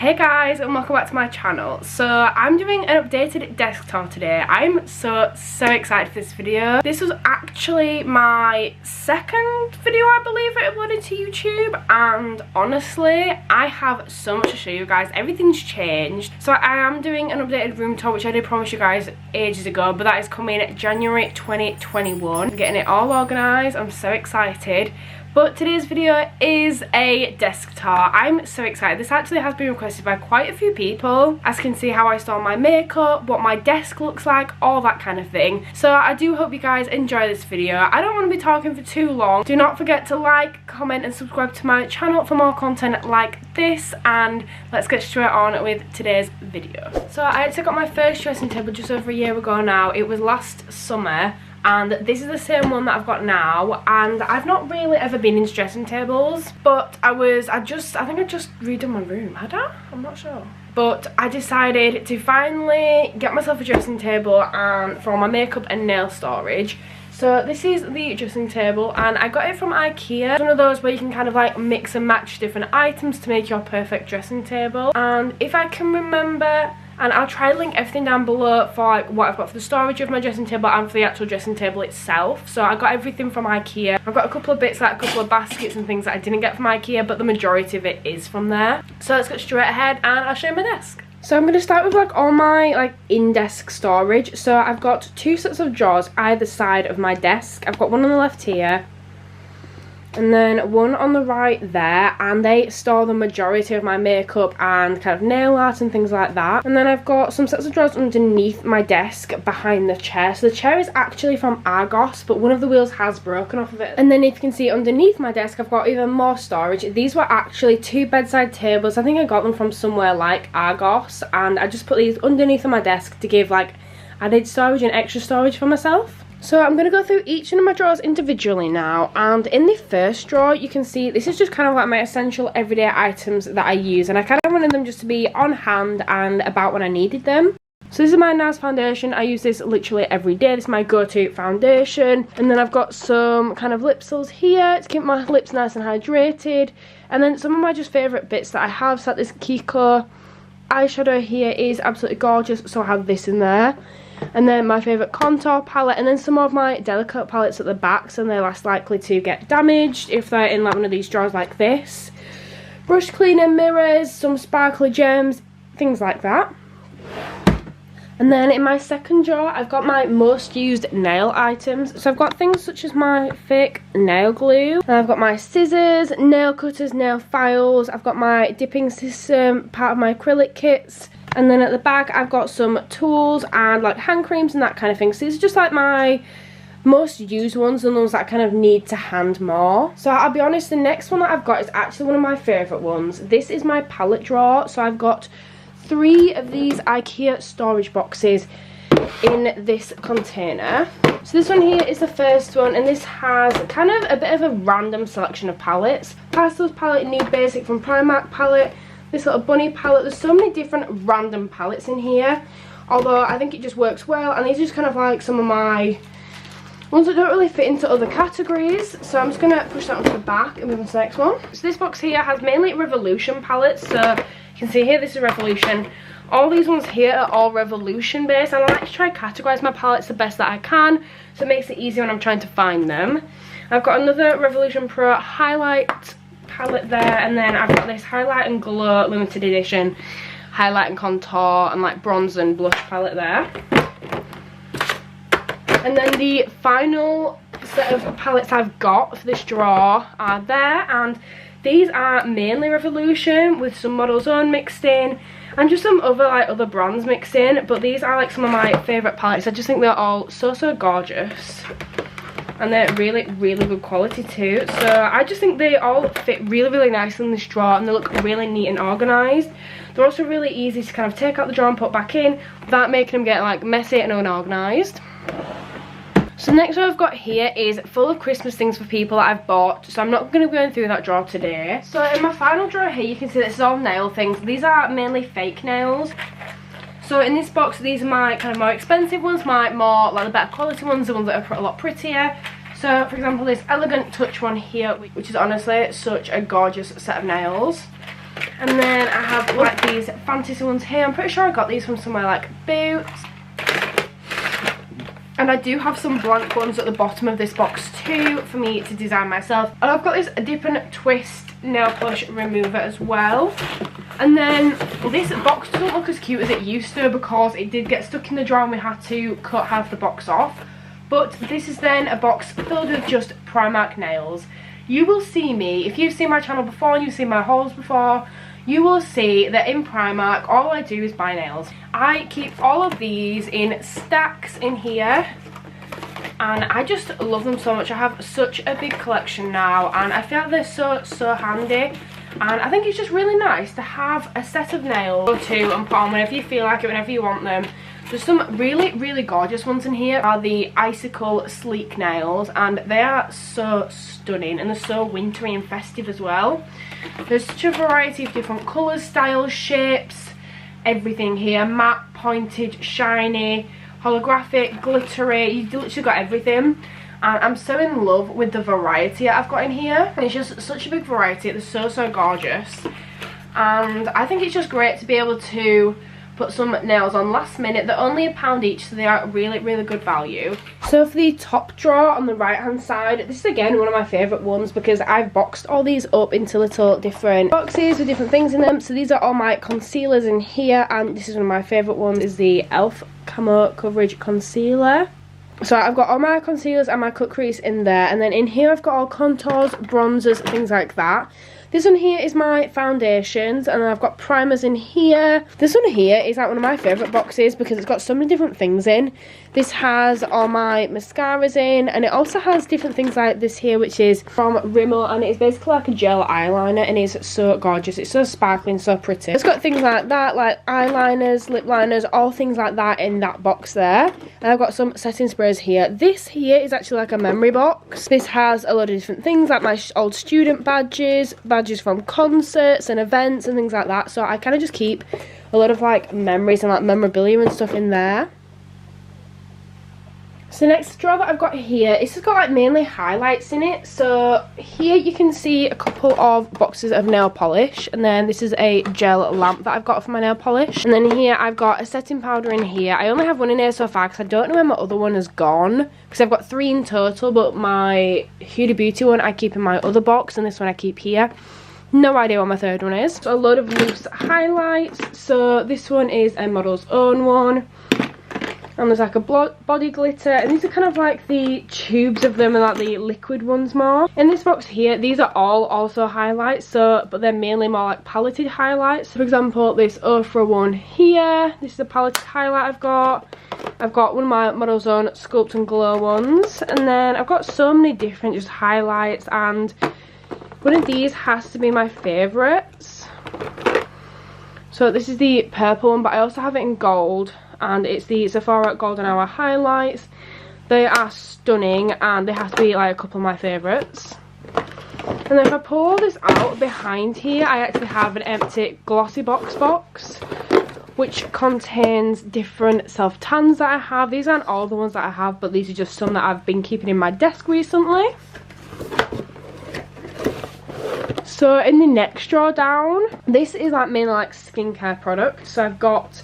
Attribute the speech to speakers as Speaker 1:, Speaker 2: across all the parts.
Speaker 1: Hey guys, and welcome back to my channel. So I'm doing an updated desk tour today. I'm so excited for this video. This was actually my second video I believe I uploaded to YouTube, and honestly I have so much to show you guys. Everything's changed. So I am doing an updated room tour, which I did promise you guys ages ago, but that is coming January 2021. I'm getting it all organised. I'm so excited. But today's video is a desk tour. I'm so excited. This actually has been requested by quite a few people. As you can see, how I store my makeup, what my desk looks like, all that kind of thing. So I do hope you guys enjoy this video. I don't want to be talking for too long. Do not forget to like, comment and subscribe to my channel for more content like this. And let's get straight on with today's video. So I actually got my first dressing table just over a year ago now. It was last summer. And this is the same one that I've got now, and I've not really ever been into dressing tables, but I think I just redone my room, had I? I'm not sure. But I decided to finally get myself a dressing table and for my makeup and nail storage. So this is the dressing table, and I got it from IKEA. It's one of those where you can kind of like mix and match different items to make your perfect dressing table. And if I can remember, and I'll try to link everything down below for like what I've got for the storage of my dressing table and for the actual dressing table itself. So I got everything from IKEA. I've got a couple of bits, like a couple of baskets and things that I didn't get from IKEA, but the majority of it is from there. So let's get straight ahead and I'll show you my desk. So I'm going to start with like all my like in-desk storage. So I've got two sets of drawers either side of my desk. I've got one on the left here and then one on the right there, and they store the majority of my makeup and kind of nail art and things like that. And then I've got some sets of drawers underneath my desk behind the chair. So the chair is actually from Argos, but one of the wheels has broken off of it. And then if you can see underneath my desk, I've got even more storage. These were actually two bedside tables. I think I got them from somewhere like Argos, and I just put these underneath of my desk to give like added storage and extra storage for myself. So I'm going to go through each one of my drawers individually now, and in the first drawer you can see this is just kind of like my essential everyday items that I use, and I kind of wanted them just to be on hand and about when I needed them. So this is my NARS foundation. I use this literally every day. This is my go-to foundation. And then I've got some kind of lip salves here to keep my lips nice and hydrated. And then some of my just favourite bits that I have, so like this Kiko eyeshadow here is absolutely gorgeous, so I have this in there. And then my favourite contour palette, and then some of my delicate palettes at the back, so they're less likely to get damaged if they're in like one of these drawers like this. Brush cleaner, mirrors, some sparkly gems, things like that. And then in my second drawer I've got my most used nail items. So I've got things such as my fake nail glue, and I've got my scissors, nail cutters, nail files, I've got my dipping system, part of my acrylic kits. And then at the back I've got some tools and like hand creams and that kind of thing. So these are just like my most used ones and those that I kind of need to hand more. So I'll be honest, the next one that I've got is actually one of my favourite ones. This is my palette drawer. So I've got 3 of these IKEA storage boxes in this container. So this one here is the first one, and this has kind of a bit of a random selection of palettes. Pastels palette, Nude Basic from Primark palette, this little bunny palette. There's so many different random palettes in here, although I think it just works well. And these are just kind of like some of my ones that don't really fit into other categories. So I'm just going to push that onto the back and move on to the next one. So this box here has mainly Revolution palettes. So you can see here, this is Revolution. All these ones here are all Revolution based, and I like to try and categorise my palettes the best that I can, so it makes it easier when I'm trying to find them. I've got another Revolution Pro highlight palette there, and then I've got this Highlight and Glow limited edition highlight and contour and like bronze and blush palette there. And then the final set of palettes I've got for this drawer are there, and these are mainly Revolution with some Model's Own mixed in and just some other brands mixed in, but these are like some of my favourite palettes. I just think they're all so gorgeous, and they're really good quality too. So I just think they all fit really nicely in this drawer, and they look really neat and organised. They're also really easy to kind of take out the drawer and put back in without making them get like messy and unorganised. So next one I've got here is full of Christmas things for people that I've bought, so I'm not going to be going through that drawer today. So in my final drawer here you can see this is all nail things. These are mainly fake nails. So in this box, these are my kind of more expensive ones, my more like the better quality ones, the ones that are a lot prettier. So for example, this Elegant Touch one here, which is honestly such a gorgeous set of nails. And then I have like these fantasy ones here. I'm pretty sure I got these from somewhere like Boots. And I do have some blank ones at the bottom of this box too for me to design myself. And I've got this Dip and Twist nail polish remover as well. And then this box doesn't look as cute as it used to because it did get stuck in the drawer and we had to cut half the box off. But this is then a box filled with just Primark nails. You will see me, if you've seen my channel before and you've seen my hauls before, you will see that in Primark all I do is buy nails. I keep all of these in stacks in here and I just love them so much. I have such a big collection now and I feel like they're so handy. And I think it's just really nice to have a set of nails or two and put on whenever you feel like it, whenever you want them. There's some really gorgeous ones in here. Are the Icicle Sleek nails, and they are so stunning and they're so wintry and festive as well. There's such a variety of different colours, styles, shapes, everything here. Matte, pointed, shiny, holographic, glittery. You've literally got everything. And I'm so in love with the variety I've got in here. And it's just such a big variety. They're so gorgeous. And I think it's just great to be able to put some nails on last minute. They're only £1 each, so they are really good value. So for the top drawer on the right hand side, this is again one of my favourite ones because I've boxed all these up into little different boxes with different things in them. So these are all my concealers in here, and this is one of my favourite ones, is the e.l.f. Camo Coverage Concealer. So I've got all my concealers and my cut crease in there, and then in here I've got all contours, bronzers, things like that. This one here is my foundations, and then I've got primers in here. This one here is like one of my favourite boxes because it's got so many different things in. This has all my mascaras in, and it also has different things like this here, which is from Rimmel, and it's basically like a gel eyeliner, and it's so gorgeous. It's so sparkling, so pretty. It's got things like that, like eyeliners, lip liners, all things like that in that box there. And I've got some setting sprays here. This here is actually like a memory box. This has a lot of different things like my old student badges from concerts and events and things like that. So I kind of just keep a lot of like memories and like memorabilia and stuff in there. So the next drawer that I've got here, this has got like mainly highlights in it. So here you can see a couple of boxes of nail polish, and then this is a gel lamp that I've got for my nail polish. And then here I've got a setting powder in here. I only have one in here so far because I don't know where my other one has gone, because I've got 3 in total, but my Huda Beauty one I keep in my other box and this one I keep here. No idea what my third one is. So a load of loose highlights. So this one is a Model's Own one. And there's like a body glitter, and these are kind of like the tubes of them and like the liquid ones more. In this box here, these are all also highlights, so but they're mainly more like paletted highlights. So for example, this Ofra one here, this is a paletted highlight I've got. I've got one of my Model's Own Sculpt and Glow ones, and then I've got so many different just highlights, and one of these has to be my favourites. So this is the purple one, but I also have it in gold, and it's the Sephora Golden Hour highlights. They are stunning, and they have to be like a couple of my favourites. And then if I pull this out behind here, I actually have an empty glossy box, which contains different self tans that I have. These aren't all the ones that I have, but these are just some that I've been keeping in my desk recently. So in the next drawer down, this is like mainly like skincare products. So I've got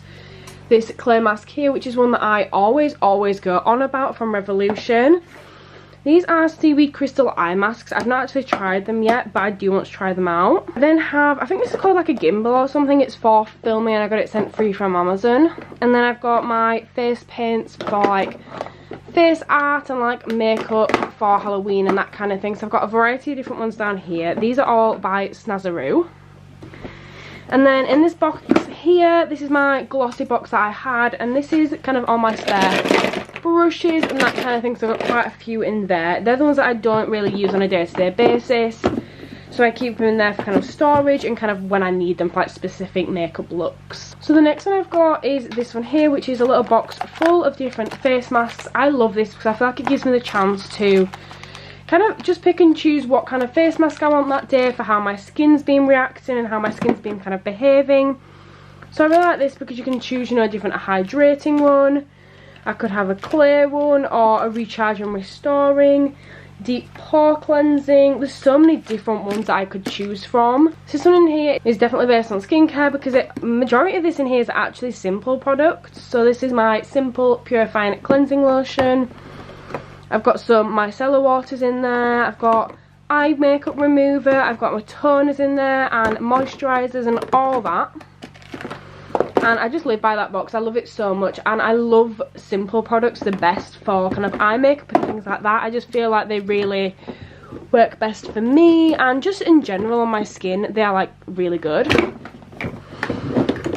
Speaker 1: this clay mask here, which is one that I always go on about, from Revolution. These are seaweed crystal eye masks. I've not actually tried them yet, but I do want to try them out. I then have, I think this is called like a gimbal or something. It's for filming, and I got it sent free from Amazon. And then I've got my face paints for like face art and like makeup for Halloween and that kind of thing. So I've got a variety of different ones down here. These are all by Snazaroo. And then in this box here, this is my glossy box that I had, and this is kind of all my spare brushes and that kind of thing. So I've got quite a few in there. They're the ones that I don't really use on a day-to-day basis, so I keep them in there for kind of storage and kind of when I need them for like specific makeup looks. So the next one I've got is this one here, which is a little box full of different face masks. I love this because I feel like it gives me the chance to kind of just pick and choose what kind of face mask I want that day for how my skin's been reacting and how my skin's been kind of behaving. So I really like this because you can choose, you know, a different hydrating one. I could have a clear one or a recharge and restoring. deep pore cleansing. There's so many different ones that I could choose from. So this one in here is definitely based on skincare because majority of this in here is actually simple products. So this is my simple purifying cleansing lotion. I've got some micellar waters in there. I've got eye makeup remover. I've got my toners in there and moisturizers and all that. And I just live by that box. I love it so much, and I love simple products the best for kind of eye makeup and things like that. I just feel like they really work best for me, and just in general on my skin they are like really good.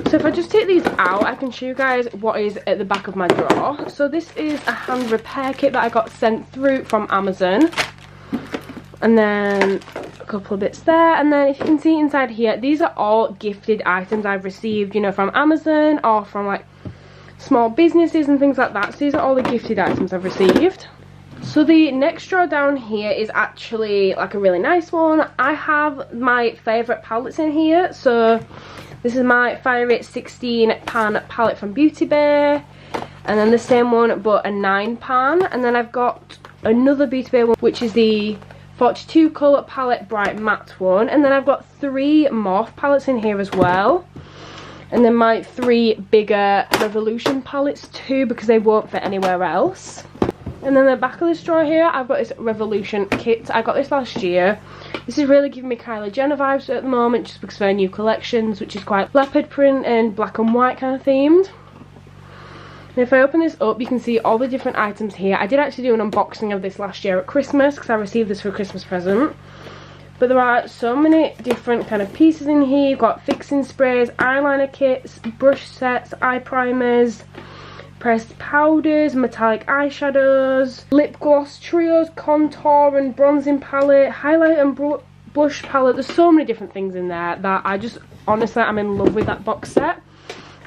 Speaker 1: So if I just take these out, I can show you guys what is at the back of my drawer. So this is a hand repair kit that I got sent through from Amazon, and then a couple of bits there, and then if you can see inside here, these are all gifted items I've received, you know, from Amazon or from like small businesses and things like that. So these are all the gifted items I've received. So the next drawer down here is actually like a really nice one. I have my favourite palettes in here. So this is my Fire Rate 16 pan palette from Beauty Bay, and then the same one but a 9 pan, and then I've got another Beauty Bay one which is the 42 colour palette bright matte one, and then I've got 3 morph palettes in here as well, and then my 3 bigger Revolution palettes too because they won't fit anywhere else. And then the back of this drawer here, I've got this Revolution kit. I got this last year. This is really giving me Kylie Jenner vibes at the moment just because of her new collections, which is quite leopard print and black and white kind of themed. And if I open this up, you can see all the different items here. I did actually do an unboxing of this last year at Christmas because I received this for a Christmas present. But there are so many different kind of pieces in here. You've got fixing sprays, eyeliner kits, brush sets, eye primers, pressed powders, metallic eyeshadows, lip gloss trios, contour and bronzing palette, highlight and blush palette. There's so many different things in there that I just, honestly, I'm in love with that box set.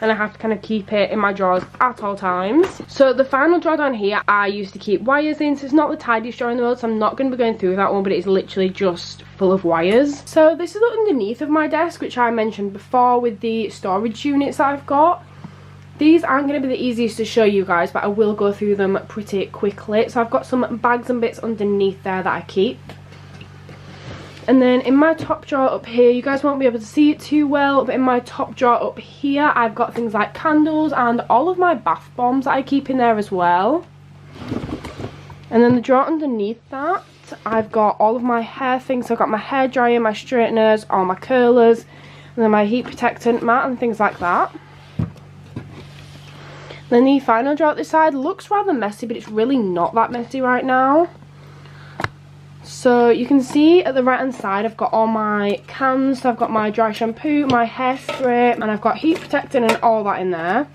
Speaker 1: And I have to kind of keep it in my drawers at all times. So the final drawer down here, I used to keep wires in. So it's not the tidiest drawer in the world, so I'm not going to be going through that one, but it's literally just full of wires. So this is underneath of my desk, which I mentioned before with the storage units that I've got. These aren't going to be the easiest to show you guys, but I will go through them pretty quickly. So I've got some bags and bits underneath there that I keep. And then in my top drawer up here, you guys won't be able to see it too well, but in my top drawer up here, I've got things like candles and all of my bath bombs that I keep in there as well. And then the drawer underneath that, I've got all of my hair things. So I've got my hair dryer, my straighteners, all my curlers, and then my heat protectant mat and things like that. Then the final drawer at this side looks rather messy, but it's really not that messy right now. So you can see at the right hand side I've got all my cans. So I've got my dry shampoo, my hairspray, and I've got heat protectant and all that in there.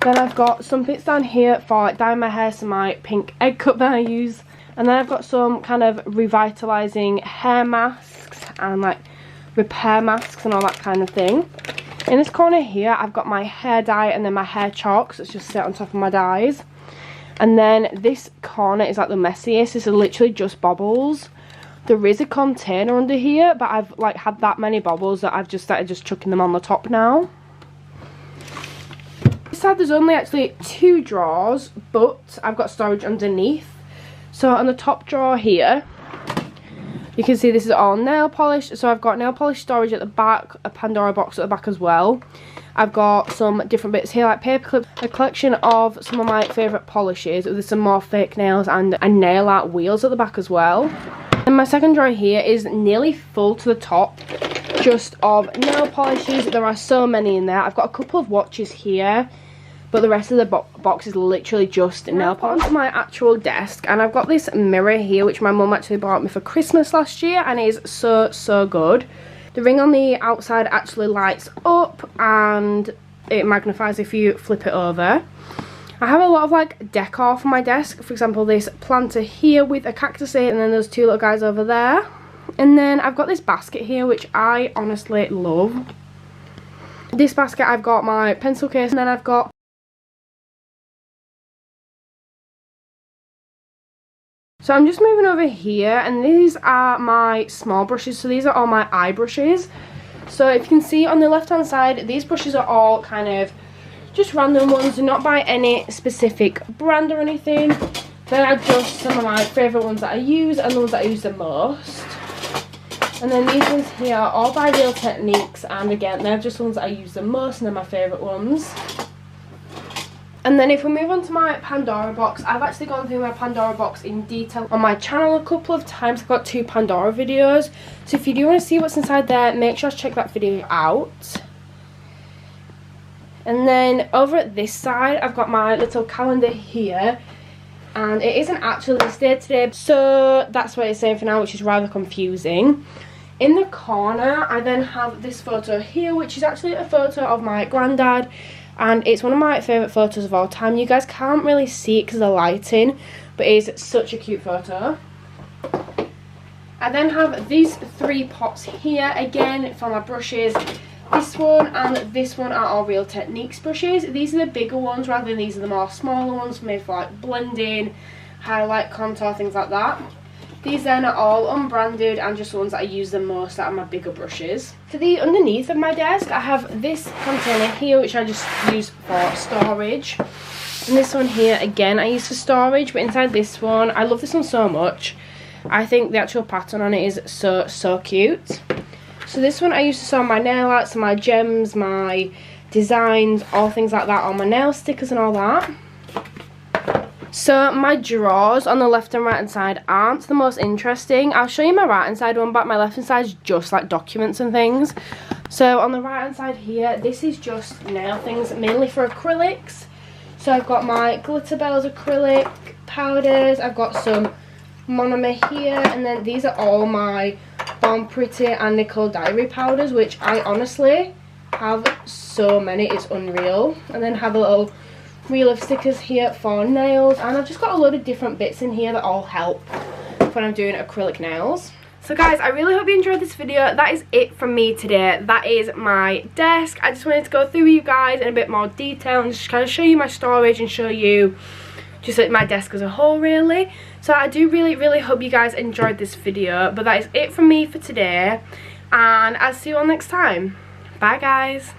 Speaker 1: Then I've got some bits down here for like dyeing my hair, so my pink egg cup that I use. And then I've got some kind of revitalizing hair masks and like repair masks and all that kind of thing. In this corner here I've got my hair dye and then my hair chalks that's just set on top of my dyes. And then this corner is like the messiest. This is literally just bobbles. There is a container under here, but I've like had that many bobbles that I've just started just chucking them on the top now. This side there's only actually 2 drawers, but I've got storage underneath. So on the top drawer here, you can see this is all nail polish. So I've got nail polish storage at the back, a Pandora box at the back as well. I've got some different bits here like paper clips, a collection of some of my favourite polishes. There's some more fake nails and nail art wheels at the back as well. And my second drawer here is nearly full to the top just of nail polishes. There are so many in there. I've got a couple of watches here, but the rest of the box is literally just nail polish. Onto my actual desk, and I've got this mirror here which my mum actually bought me for Christmas last year, and it is so good. The ring on the outside actually lights up and it magnifies if you flip it over. I have a lot of like decor for my desk. For example, this planter here with a cactus in it, and then there's 2 little guys over there. And then I've got this basket here which I honestly love. This basket, I've got my pencil case, and then I've got so I'm just moving over here, and these are my small brushes. So these are all my eye brushes. So if you can see on the left hand side, these brushes are all kind of just random ones, not by any specific brand or anything. Then are just some of my favourite ones that I use and the ones that I use the most. And then these ones here are all by Real Techniques, and again they're just ones that I use the most and they're my favourite ones. And then if we move on to my Pandora box, I've actually gone through my Pandora box in detail on my channel a couple of times. I've got 2 Pandora videos, so if you do want to see what's inside there, make sure to check that video out. And then over at this side, I've got my little calendar here, and it isn't actually this day today, so that's what it's saying for now, which is rather confusing. In the corner, I then have this photo here, which is actually a photo of my granddad, and it's one of my favourite photos of all time. You guys can't really see it because of the lighting, but it is such a cute photo. I then have these 3 pots here, again for my brushes. This one and this one are all Real Techniques brushes. These are the bigger ones rather than these are the more smaller ones made for like blending, highlight, contour, things like that. These then are all unbranded and just the ones that I use the most that are my bigger brushes. For the underneath of my desk, I have this container here which I just use for storage. And this one here, again, I use for storage, but inside this one, I love this one so much. I think the actual pattern on it is so cute. So this one I use to store my nail arts, my gems, my designs, all things like that, all my nail stickers and all that. So my drawers on the left and right hand side aren't the most interesting. I'll show you my right hand side one, but my left hand side is just like documents and things. So on the right hand side here, this is just nail things, mainly for acrylics. So I've got my Glitter Bells acrylic powders, I've got some monomer here, and then these are all my Born Pretty and Nicole Diary powders, which I honestly have so many, it's unreal. And then have a little reel of stickers here for nails, and I've just got a load of different bits in here that all help when I'm doing acrylic nails. So guys, I really hope you enjoyed this video. That is it from me today. That is my desk. I just wanted to go through with you guys in a bit more detail and just kind of show you my storage and show you just like my desk as a whole, really. So I do really hope you guys enjoyed this video, but that is it from me for today, and I'll see you all next time. Bye guys.